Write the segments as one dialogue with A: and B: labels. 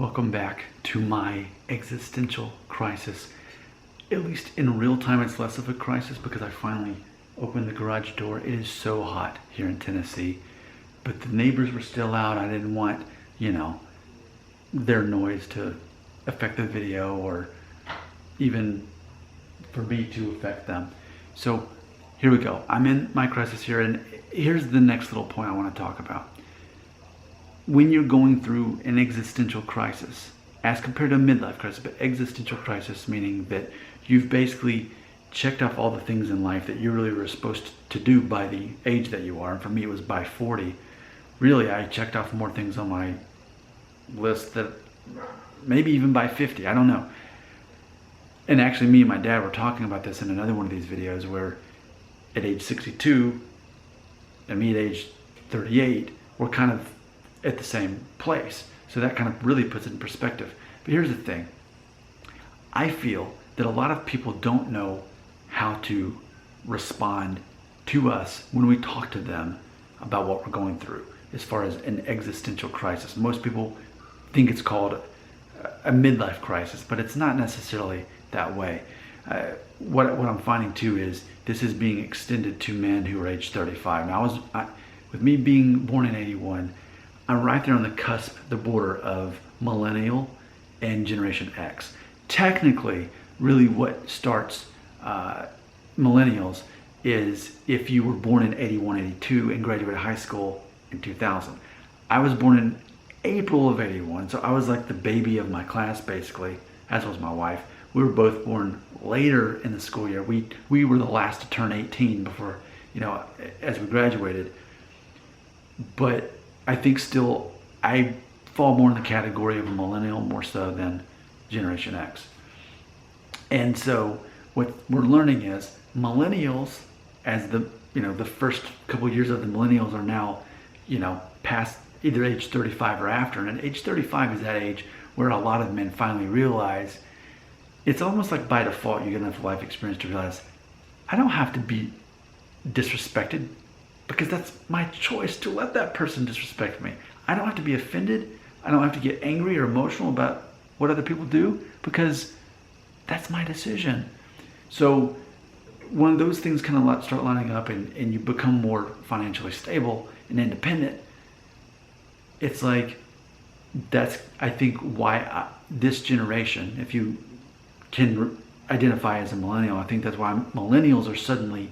A: Welcome back to my existential crisis. At least in real time, it's less of a crisis because I finally opened the garage door. It is so hot here in Tennessee, but the neighbors were still out. I didn't want, their noise to affect the video or even for me to affect them. So here we go. I'm in my crisis here, and here's the next little point I want to talk about. When you're going through an existential crisis, as compared to a midlife crisis, but existential crisis meaning that you've basically checked off all the things in life that you really were supposed to do by the age that you are. And for me, it was by 40. Really, I checked off more things on my list that maybe even by 50, I don't know. And actually, me and my dad were talking about this in another one of these videos where at age 62 and me at age 38, we're kind of at the same place. So that kind of really puts it in perspective. But here's the thing. I feel that a lot of people don't know how to respond to us when we talk to them about what we're going through as far as an existential crisis. Most people think it's called a midlife crisis, but it's not necessarily that way. What I'm finding too is this is being extended to men who are age 35. Now, with me being born in 81, I'm right there on the cusp, the border of Millennial and Generation X. Technically, really what starts Millennials is if you were born in 81, 82 and graduated high school in 2000. I was born in April of 81, so I was like the baby of my class basically, as was my wife. We were both born later in the school year. We were the last to turn 18 before, as we graduated. But I think still I fall more in the category of a millennial more so than Generation X. And so what we're learning is millennials, as the first couple of years of the millennials are now, past either age 35 or after. And age 35 is that age where a lot of men finally realize, it's almost like by default you get enough life experience to realize, I don't have to be disrespected because that's my choice to let that person disrespect me. I don't have to be offended. I don't have to get angry or emotional about what other people do because that's my decision. So when those things kind of start lining up and you become more financially stable and independent, it's like, that's, I think, why this generation, if you can identify as a millennial, I think that's why millennials are suddenly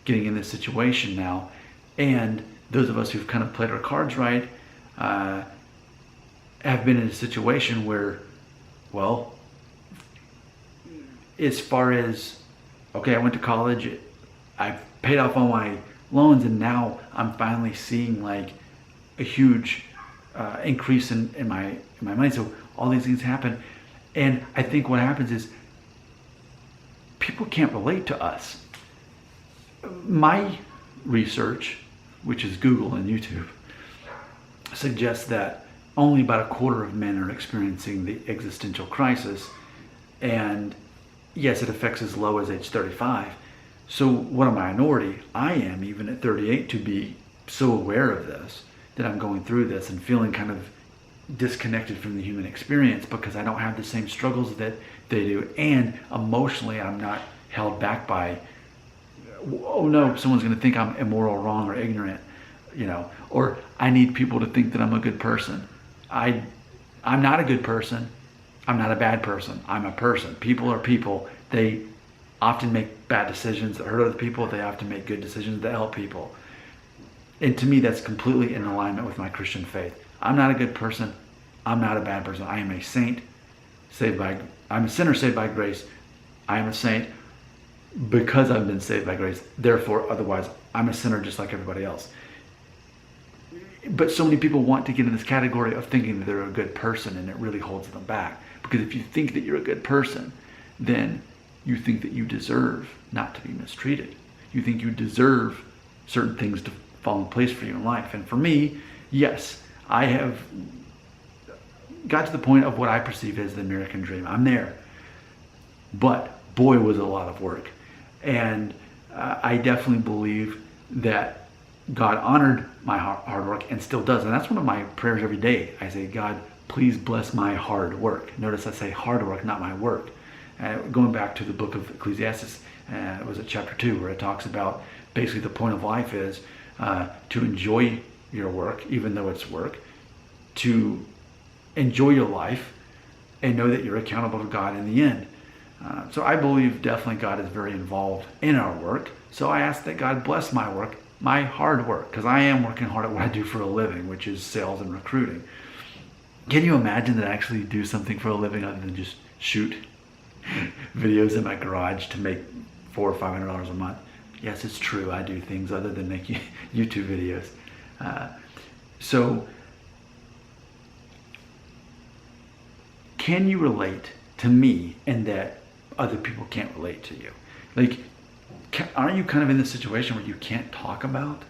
A: getting in this situation now. And those of us who've kind of played our cards right have been in a situation where, well, as far as, okay, I went to college, I paid off all my loans, and now I'm finally seeing like a huge increase in my money. So all these things happen. And I think what happens is people can't relate to us. My research, which is Google and YouTube, suggests that only about a quarter of men are experiencing the existential crisis. And yes, it affects as low as age 35. So what a minority I am, even at 38, to be so aware of this, that I'm going through this and feeling kind of disconnected from the human experience because I don't have the same struggles that they do. And emotionally, I'm not held back by, oh no, someone's going to think I'm immoral, wrong, or ignorant, or I need people to think that I'm a good person. I'm not a good person. I'm not a bad person. I'm a person. People are people. They often make bad decisions that hurt other people. They often make good decisions that help people. And to me, that's completely in alignment with my Christian faith. I'm not a good person. I'm not a bad person. I am a saint I'm a sinner saved by grace. I am a saint because I've been saved by grace. Therefore, otherwise, I'm a sinner just like everybody else. But so many people want to get in this category of thinking that they're a good person, and it really holds them back. Because if you think that you're a good person, then you think that you deserve not to be mistreated. You think you deserve certain things to fall in place for you in life. And for me, yes, I have got to the point of what I perceive as the American dream. I'm there. But boy, was it a lot of work. And I definitely believe that God honored my hard work and still does. And that's one of my prayers every day. I say, God, please bless my hard work. Notice I say hard work, not my work. Going back to the book of Ecclesiastes, it was at chapter 2 where it talks about basically the point of life is to enjoy your work, even though it's work, to enjoy your life and know that you're accountable to God in the end. So I believe definitely God is very involved in our work. So I ask that God bless my work, my hard work, because I am working hard at what I do for a living, which is sales and recruiting. Can you imagine that I actually do something for a living other than just shoot videos in my garage to make $400 or $500 a month? Yes, it's true. I do things other than make YouTube videos. So can you relate to me in that other people can't relate to you? Like, aren't you kind of in the situation where you can't talk about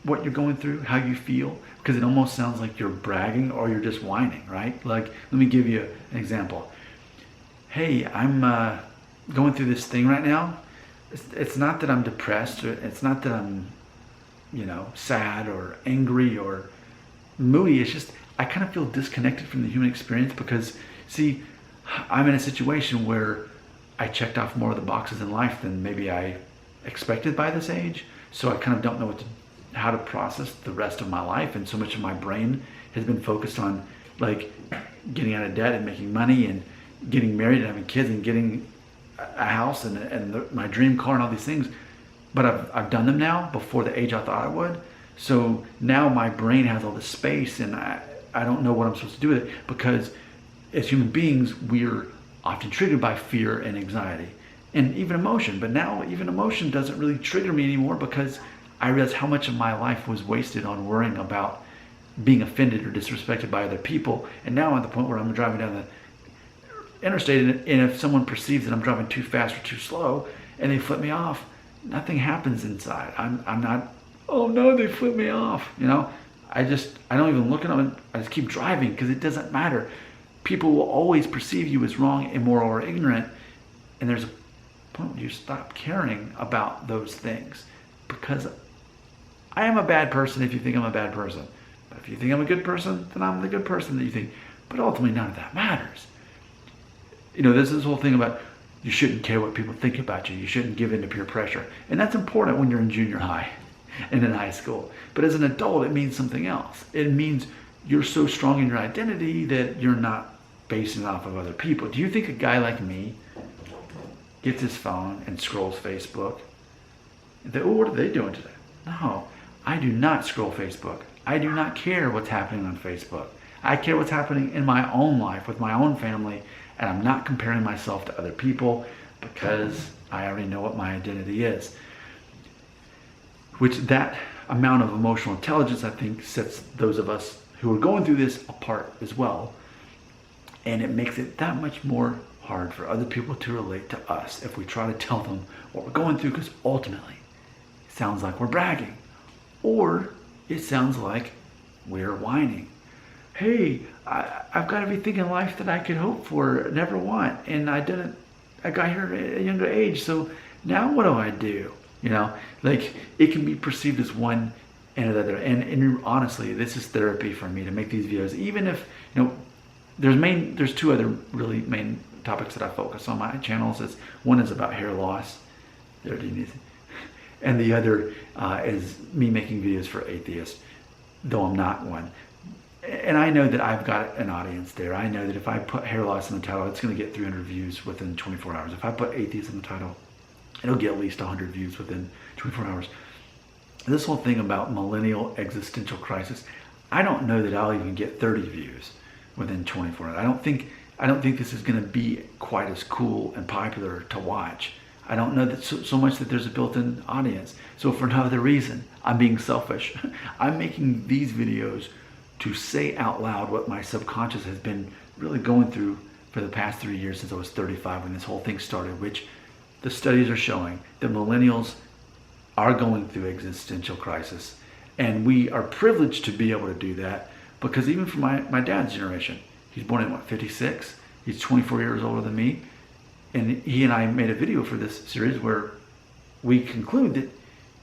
A: what you're going through, how you feel? Because it almost sounds like you're bragging or you're just whining, right? Like, let me give you an example. Hey, I'm going through this thing right now. It's not that I'm depressed, or it's not that I'm, sad or angry or moody. It's just I kind of feel disconnected from the human experience because, see, I'm in a situation where I checked off more of the boxes in life than maybe I expected by this age. So I kind of don't know how to process the rest of my life, and so much of my brain has been focused on like getting out of debt and making money and getting married and having kids and getting a house and my dream car and all these things. But I've done them now before the age I thought I would. So now my brain has all this space, and I don't know what I'm supposed to do with it, because as human beings, we're often triggered by fear and anxiety and even emotion. But now even emotion doesn't really trigger me anymore, because I realize how much of my life was wasted on worrying about being offended or disrespected by other people. And now I'm at the point where I'm driving down the interstate, and if someone perceives that I'm driving too fast or too slow and they flip me off, nothing happens inside. I'm not, oh no, they flipped me off. I don't even look at them. I just keep driving, because it doesn't matter. People will always perceive you as wrong, immoral, or ignorant. And there's a point where you stop caring about those things, because I am a bad person if you think I'm a bad person. But if you think I'm a good person, then I'm the good person that you think. But ultimately, none of that matters. There's this whole thing about you shouldn't care what people think about you. You shouldn't give in to peer pressure. And that's important when you're in junior high and in high school. But as an adult, it means something else. It means you're so strong in your identity that you're not basing it off of other people. Do you think a guy like me gets his phone and scrolls Facebook? What are they doing today? No, I do not scroll Facebook. I do not care what's happening on Facebook. I care what's happening in my own life with my own family, and I'm not comparing myself to other people, because I already know what my identity is. Which that amount of emotional intelligence, I think, sets those of us who are going through this apart as well. And it makes it that much more hard for other people to relate to us if we try to tell them what we're going through, because ultimately it sounds like we're bragging, or it sounds like we're whining. Hey, I've got everything in life that I could hope for, never want, and I got here at a younger age, so now what do I do? Like, it can be perceived as one and another. And honestly, this is therapy for me to make these videos. Even if, there's two other really main topics that I focus on my channels. One is about hair loss, and the other is me making videos for atheists, though I'm not one. And I know that I've got an audience there. I know that if I put hair loss in the title, it's going to get 300 views within 24 hours. If I put atheist in the title, it'll get at least 100 views within 24 hours. This whole thing about millennial existential crisis, I don't know that I'll even get 30 views within 24 hours. I don't think this is going to be quite as cool and popular to watch. I don't know that so much that there's a built-in audience. So for no other reason, I'm being selfish. I'm making these videos to say out loud what my subconscious has been really going through for the past 3 years since I was 35 when this whole thing started, which the studies are showing that millennials are going through existential crisis. And we are privileged to be able to do that, because even for my dad's generation, he's born in 56? He's 24 years older than me. And he and I made a video for this series where we conclude that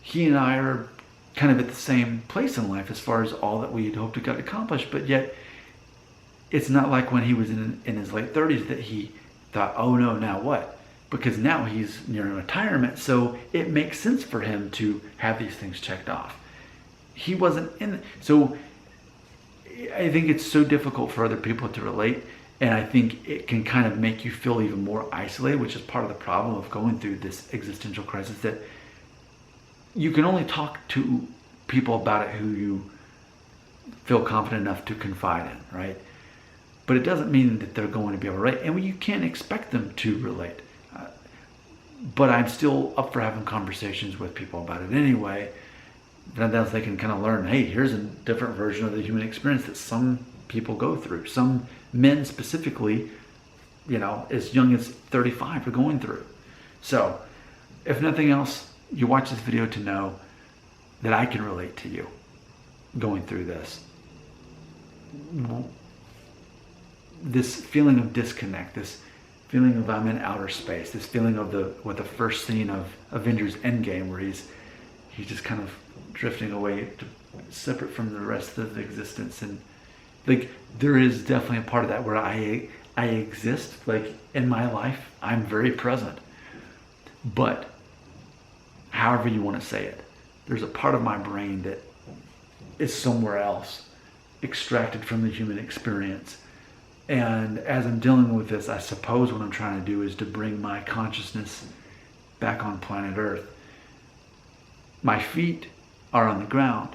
A: he and I are kind of at the same place in life as far as all that we had hoped to get accomplished. But yet, it's not like when he was in his late 30s that he thought, oh no, now what? Because now he's nearing retirement, so it makes sense for him to have these things checked off. He wasn't in, so I think it's so difficult for other people to relate, and I think it can kind of make you feel even more isolated, which is part of the problem of going through this existential crisis, that you can only talk to people about it who you feel confident enough to confide in, right? But it doesn't mean that they're going to be able to relate, and you can't expect them to relate. But I'm still up for having conversations with people about it anyway. Then they can kind of learn, hey, here's a different version of the human experience that some people go through. Some men specifically, as young as 35 are going through. So, if nothing else, you watch this video to know that I can relate to you going through this. This feeling of disconnect, this feeling of I'm in outer space, this feeling of the first scene of Avengers Endgame, where he's just kind of drifting away separate from the rest of existence, and like there is definitely a part of that where I exist, like in my life, I'm very present, but however you want to say it, there's a part of my brain that is somewhere else, extracted from the human experience. And as I'm dealing with this, I suppose what I'm trying to do is to bring my consciousness back on planet Earth. My feet are on the ground,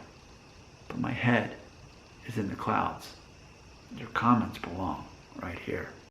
A: but my head is in the clouds. Your comments belong right here.